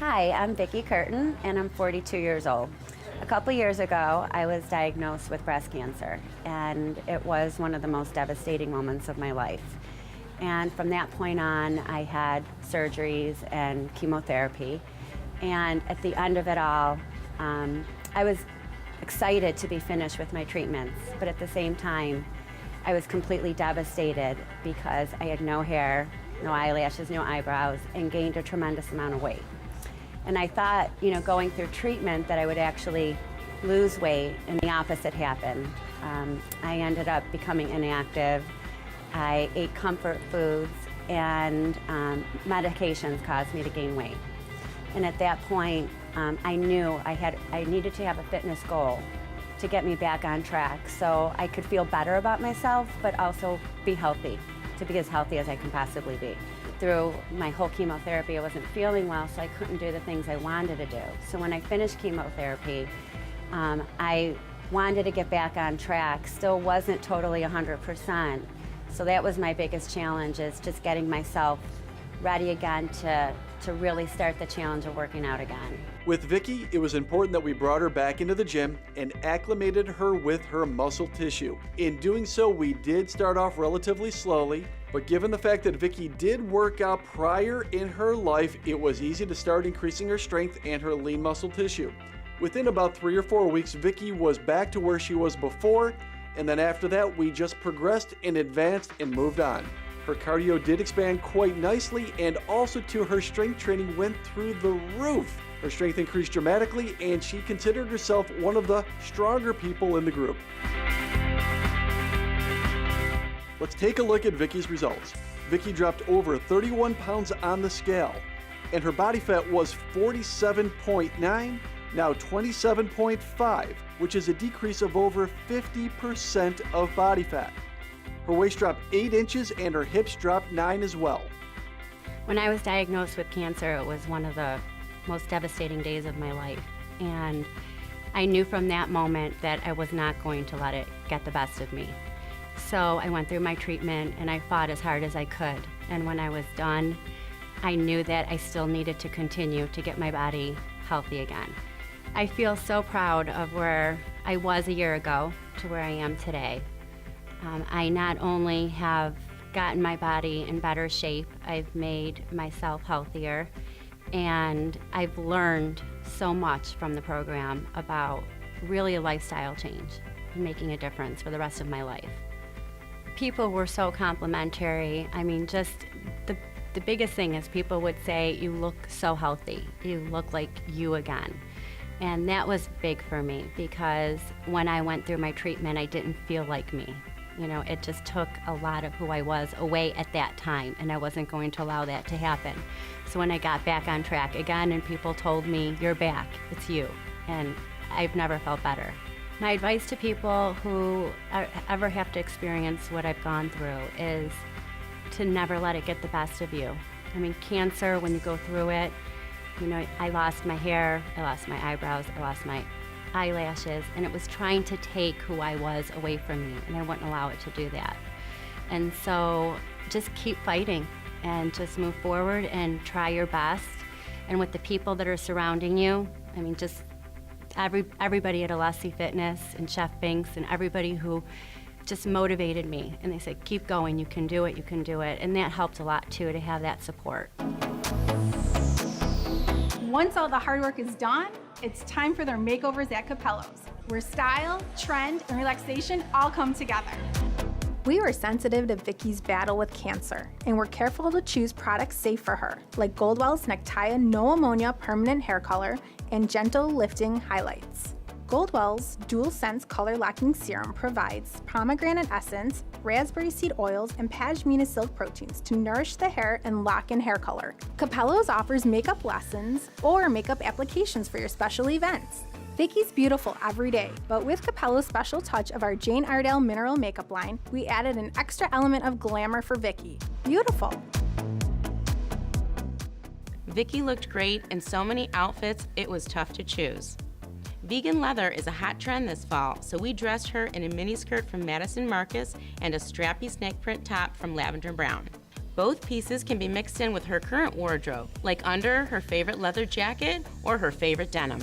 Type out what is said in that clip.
Hi, I'm Vicki Curtin, and I'm 42 years old. A couple years ago, I was diagnosed with breast cancer, and it was one of the most devastating moments of my life. And from that point on, I had surgeries and chemotherapy. And at the end of it all, I was excited to be finished with my treatments, but at the same time, I was completely devastated because I had no hair, no eyelashes, no eyebrows, and gained a tremendous amount of weight. And I thought, going through treatment that I would actually lose weight, and the opposite happened. I ended up becoming inactive. I ate comfort foods, and medications caused me to gain weight. And at that point, I knew I needed to have a fitness goal to get me back on track so I could feel better about myself, but also be healthy, to be as healthy as I can possibly be. Through my whole chemotherapy, I wasn't feeling well, so I couldn't do the things I wanted to do. So when I finished chemotherapy, I wanted to get back on track, still wasn't totally 100%. So that was my biggest challenge, is just getting myself ready again to really start the challenge of working out again. With Vicki, it was important that we brought her back into the gym and acclimated her with her muscle tissue. In doing so, we did start off relatively slowly, but given the fact that Vicki did work out prior in her life, it was easy to start increasing her strength and her lean muscle tissue. Within about 3 or 4 weeks, Vicki was back to where she was before, and then after that, we just progressed and advanced and moved on. Her cardio did expand quite nicely, and also too, her strength training went through the roof. Her strength increased dramatically, and she considered herself one of the stronger people in the group. Let's take a look at Vicki's results. Vicki dropped over 31 pounds on the scale, and her body fat was 47.9, now 27.5, which is a decrease of over 50% of body fat. Her waist dropped 8 inches and her hips dropped 9 as well. When I was diagnosed with cancer, it was one of the most devastating days of my life. And I knew from that moment that I was not going to let it get the best of me. So I went through my treatment and I fought as hard as I could. And when I was done, I knew that I still needed to continue to get my body healthy again. I feel so proud of where I was a year ago to where I am today. I not only have gotten my body in better shape, I've made myself healthier, and I've learned so much from the program about really a lifestyle change and making a difference for the rest of my life. People were so complimentary. I mean, just the biggest thing is people would say, "You look so healthy. You look like you again." And that was big for me because when I went through my treatment, I didn't feel like me. It just took a lot of who I was away at that time, and I wasn't going to allow that to happen. So when I got back on track again and people told me, "You're back, it's you," and I've never felt better. My advice to people who ever have to experience what I've gone through is to never let it get the best of you. I mean, cancer, when you go through it, I lost my hair, I lost my eyebrows, I lost my eyelashes, and it was trying to take who I was away from me, and I wouldn't allow it to do that. And so just keep fighting and just move forward and try your best. And with the people that are surrounding you, I mean, just everybody at Alessi Fitness and Chef Binks and everybody who just motivated me, and they said, "Keep going, you can do it, you can do it." And that helped a lot too, to have that support. Once all the hard work is done, it's time for their makeovers at Capello's, where style, trend, and relaxation all come together. We were sensitive to Vicki's battle with cancer, and were careful to choose products safe for her, like Goldwell's Nectia No Ammonia Permanent Hair Color and Gentle Lifting Highlights. Goldwell's Dual Sense Color Locking Serum provides pomegranate essence, raspberry seed oils, and pashmina silk proteins to nourish the hair and lock in hair color. Capello's offers makeup lessons or makeup applications for your special events. Vicki's beautiful every day, but with Capello's special touch of our Jane Iredale Mineral Makeup line, we added an extra element of glamour for Vicki. Beautiful. Vicki looked great in so many outfits, it was tough to choose. Vegan leather is a hot trend this fall, so we dressed her in a miniskirt from Madison Marcus and a strappy snake print top from Lavender Brown. Both pieces can be mixed in with her current wardrobe, like under her favorite leather jacket or her favorite denim.